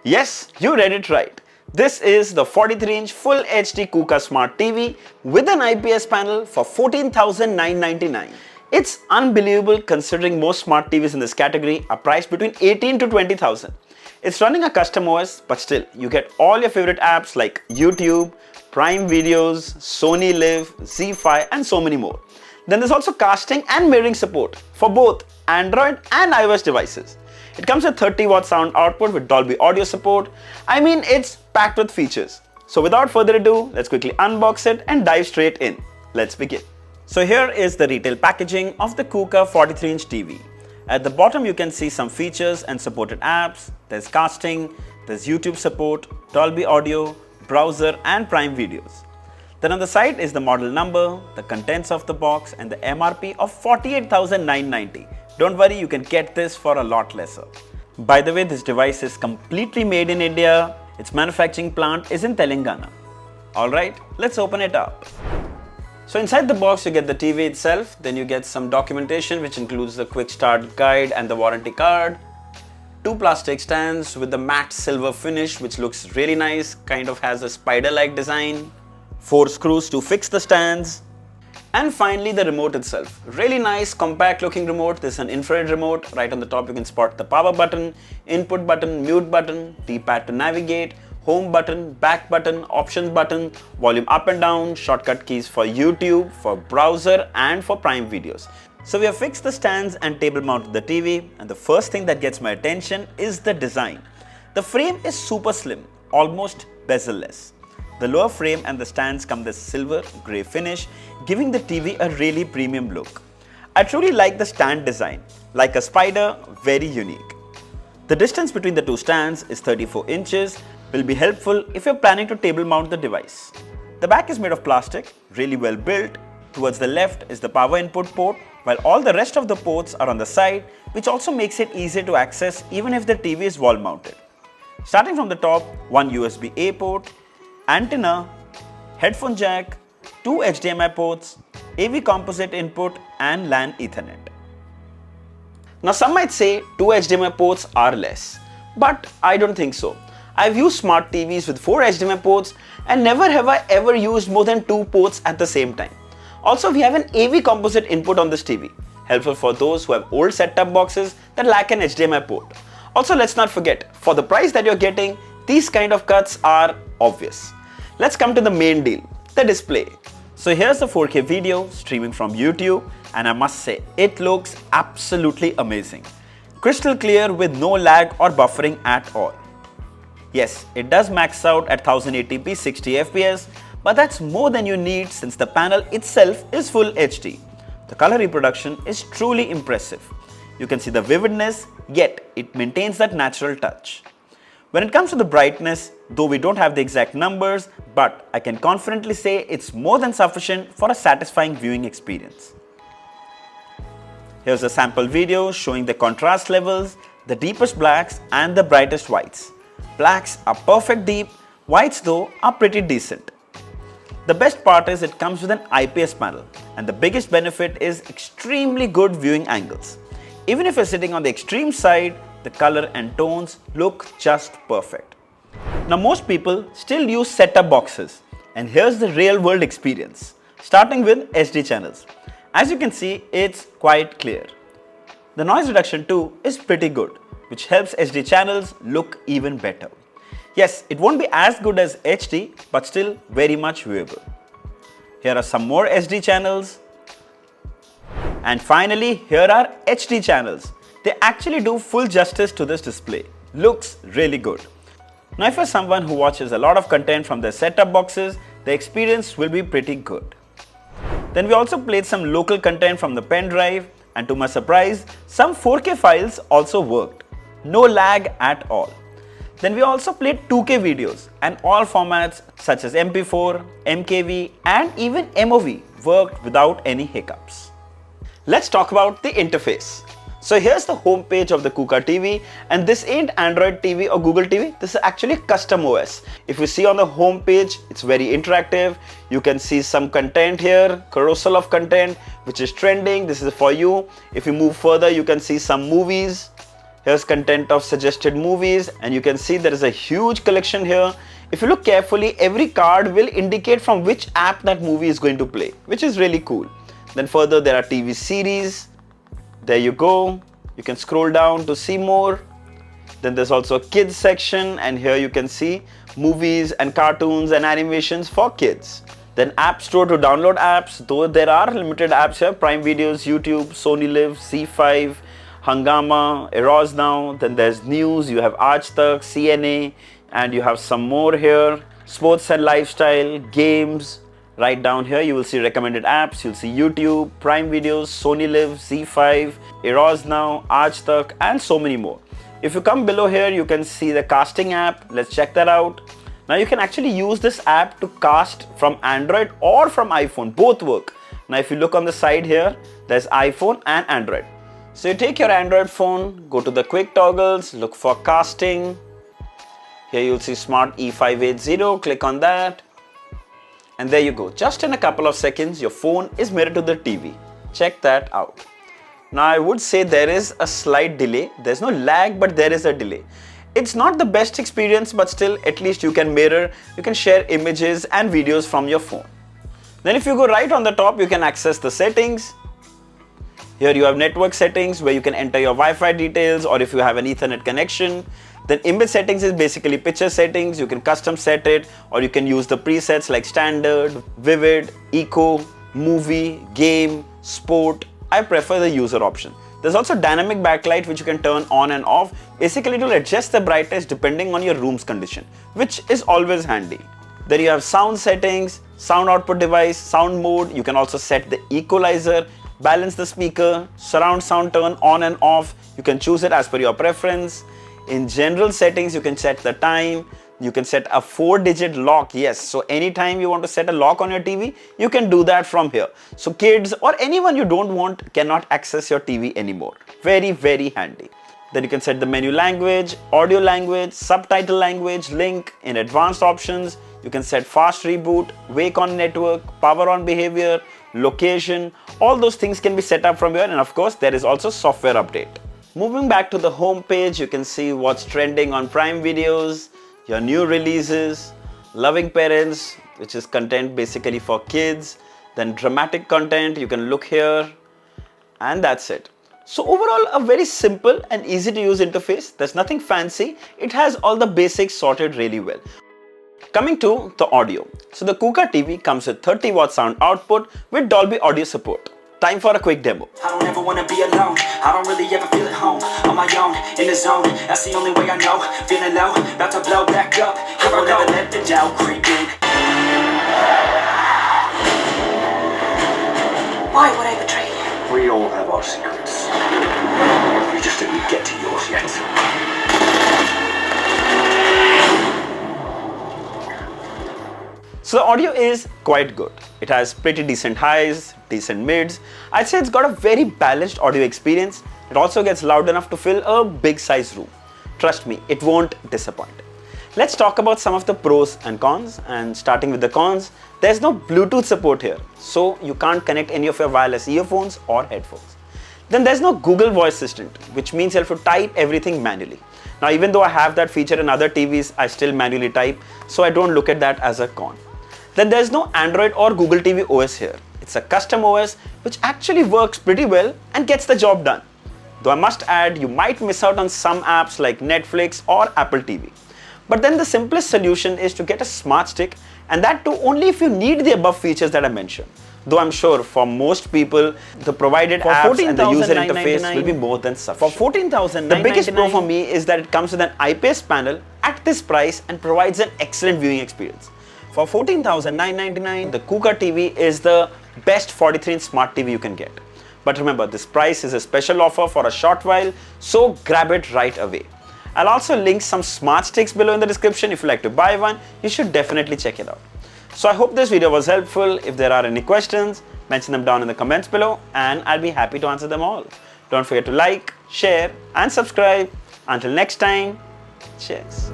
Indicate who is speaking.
Speaker 1: Yes, you read it right. This is the 43-inch Full HD KUKA Smart TV with an IPS panel for 14,999. It's unbelievable considering most smart TVs in this category are priced between 18 to 20,000. It's running a custom OS, but still, you get all your favorite apps like YouTube, Prime Videos, Sony Live, ZEE5 and so many more. Then there's also casting and mirroring support for both Android and iOS devices. It comes with 30-watt sound output with Dolby Audio support. I mean, it's packed with features. So without further ado, let's quickly unbox it and dive straight in. Let's begin. So here is the retail packaging of the KUKA 43-inch TV. At the bottom you can see some features and supported apps. There's casting, there's YouTube support, Dolby Audio, browser and Prime Videos. Then on the side is the model number, the contents of the box and the MRP of 48,990. Don't worry, you can get this for a lot lesser. By the way, this device is completely made in India. Its manufacturing plant is in Telangana. Alright, let's open it up. So inside the box you get the TV itself, then you get some documentation which includes the quick start guide and the warranty card. Two plastic stands with the matte silver finish which looks really nice, kind of has a spider-like design. 4 screws to fix the stands. And finally the remote itself. Really nice compact looking remote. This is an infrared remote. Right on the top you can spot the power button, input button, mute button, D-pad to navigate, home button, back button, options button, volume up and down, shortcut keys for YouTube, for browser and for Prime Videos. So we have fixed the stands and table mounted the TV, and the first thing that gets my attention is the design. The frame is super slim, almost bezel-less. The lower frame and the stands come this silver grey finish, giving the TV a really premium look. I truly like the stand design, like a spider, very unique. The distance between the two stands is 34 inches, will be helpful if you're planning to table mount the device. The back is made of plastic, really well built. Towards the left is the power input port, while all the rest of the ports are on the side, which also makes it easy to access even if the TV is wall mounted. Starting from the top, one USB-A port, antenna, headphone jack, 2 HDMI ports, AV composite input and LAN Ethernet. Now some might say 2 HDMI ports are less, but I don't think so. I've used smart TVs with 4 HDMI ports and never have I ever used more than 2 ports at the same time. Also, we have an AV composite input on this TV, helpful for those who have old set-top boxes that lack an HDMI port. Also, let's not forget, for the price that you're getting, these kind of cuts are obvious. Let's come to the main deal, the display. So here's the 4K video streaming from YouTube, and I must say, it looks absolutely amazing. Crystal clear with no lag or buffering at all. Yes, it does max out at 1080p 60 fps, but that's more than you need since the panel itself is full HD. The color reproduction is truly impressive. You can see the vividness, yet it maintains that natural touch. When it comes to the brightness, though we don't have the exact numbers, but I can confidently say it's more than sufficient for a satisfying viewing experience. Here's a sample video showing the contrast levels, the deepest blacks and the brightest whites. Blacks are perfect deep, whites though are pretty decent. The best part is it comes with an IPS panel, and the biggest benefit is extremely good viewing angles. Even if you're sitting on the extreme side, the color and tones look just perfect. Now most people still use set-top boxes, and here's the real-world experience, starting with SD channels. As you can see, it's quite clear. The noise reduction too is pretty good, which helps SD channels look even better. Yes, it won't be as good as HD, but still very much viewable. Here are some more SD channels. And finally, here are HD channels. They actually do full justice to this display. Looks really good. Now if you're someone who watches a lot of content from their set-top boxes, the experience will be pretty good. Then we also played some local content from the pen drive, and to my surprise, some 4K files also worked. No lag at all. Then we also played 2K videos, and all formats such as MP4, MKV and even MOV worked without any hiccups. Let's talk about the interface. So here's the home page of the KUKA TV, and this ain't Android TV or Google TV, this is actually custom OS. If you see on the home page, it's very interactive. You can see some content here, carousel of content which is trending, this is for you. If you move further, you can see some movies. Here's content of suggested movies, and you can see there is a huge collection here. If you look carefully, every card will indicate from which app that movie is going to play, which is really cool. Then further, there are TV series. There you go. You can scroll down to see more. Then there's also a kids section, and here you can see movies and cartoons and animations for kids. Then App Store to download apps, though there are limited apps here: Prime Videos, YouTube, Sony Live, C5, Hungama, Eros Now. Then there's news, you have Aaj Tak, CNA, and you have some more here. Sports and lifestyle, games. Right down here you will see recommended apps, you'll see YouTube, Prime Videos, Sony Live, Z5, Eros Now, Aaj Tak, and so many more. If you come below here, you can see the casting app. Let's check that out. Now you can actually use this app to cast from Android or from iPhone, both work. Now if you look on the side here, there's iPhone and Android. So you take your Android phone, go to the quick toggles, look for casting. Here you'll see Smart E580, click on that. And there you go. Just in a couple of seconds, your phone is mirrored to the TV. Check that out. Now I would say there is a slight delay. There's no lag, but there is a delay. It's not the best experience, but still at least you can mirror, you can share images and videos from your phone. Then if you go right on the top, you can access the settings. Here you have network settings where you can enter your Wi-Fi details, or if you have an Ethernet connection. Then image settings is basically picture settings. You can custom set it, or you can use the presets like standard, vivid, eco, movie, game, sport. I prefer the user option. There's also dynamic backlight which you can turn on and off. Basically it will adjust the brightness depending on your room's condition, which is always handy. Then you have sound settings, sound output device, sound mode. You can also set the equalizer, balance the speaker, surround sound turn on and off. You can choose it as per your preference. In general settings, you can set the time. You can set a 4-digit lock. Yes, so anytime you want to set a lock on your TV, you can do that from here. So kids or anyone you don't want cannot access your TV anymore. Very, very handy. Then you can set the menu language, audio language, subtitle language, link. In advanced options, you can set fast reboot, wake on network, power on behavior, location. All those things can be set up from here, and of course there is also software update. Moving back to the home page, you can see what's trending on Prime Videos, your new releases, loving parents, which is content basically for kids, then dramatic content, you can look here, and that's it. So overall, a very simple and easy to use interface. There's nothing fancy. It has all the basics sorted really well. Coming to the audio. So the Kuka TV comes with 30 watt sound output with Dolby Audio support. Time for a quick demo.
Speaker 2: I don't ever wanna be alone. I don't really ever feel at home. On my own, in the zone. That's the only way I know. Feeling low, about to blow back up. I won't ever let the doubt creep in.
Speaker 3: Why would I betray you?
Speaker 4: We all have our secrets. We just didn't get to yours yet.
Speaker 1: So the audio is quite good. It has pretty decent highs, decent mids. I'd say it's got a very balanced audio experience. It also gets loud enough to fill a big size room. Trust me, it won't disappoint. Let's talk about some of the pros and cons, and starting with the cons, there's no Bluetooth support here, so you can't connect any of your wireless earphones or headphones. Then there's no Google Voice Assistant, which means you have to type everything manually. Now even though I have that feature in other TVs, I still manually type, so I don't look at that as a con. Then there's no Android or Google TV OS here. It's a custom OS which actually works pretty well and gets the job done. Though I must add, you might miss out on some apps like Netflix or Apple TV. But then the simplest solution is to get a smart stick, and that too only if you need the above features that I mentioned. Though I'm sure for most people, the provided apps and the user interface will be more than sufficient. For $14,999, the biggest pro for me is that it comes with an IPS panel at this price and provides an excellent viewing experience. For $14,999, the Kuka TV is the best 43-inch smart TV you can get. But remember, this price is a special offer for a short while, so grab it right away. I'll also link some smart sticks below in the description. If you'd like to buy one, you should definitely check it out. So I hope this video was helpful. If there are any questions, mention them down in the comments below and I'll be happy to answer them all. Don't forget to like, share and subscribe. Until next time, cheers.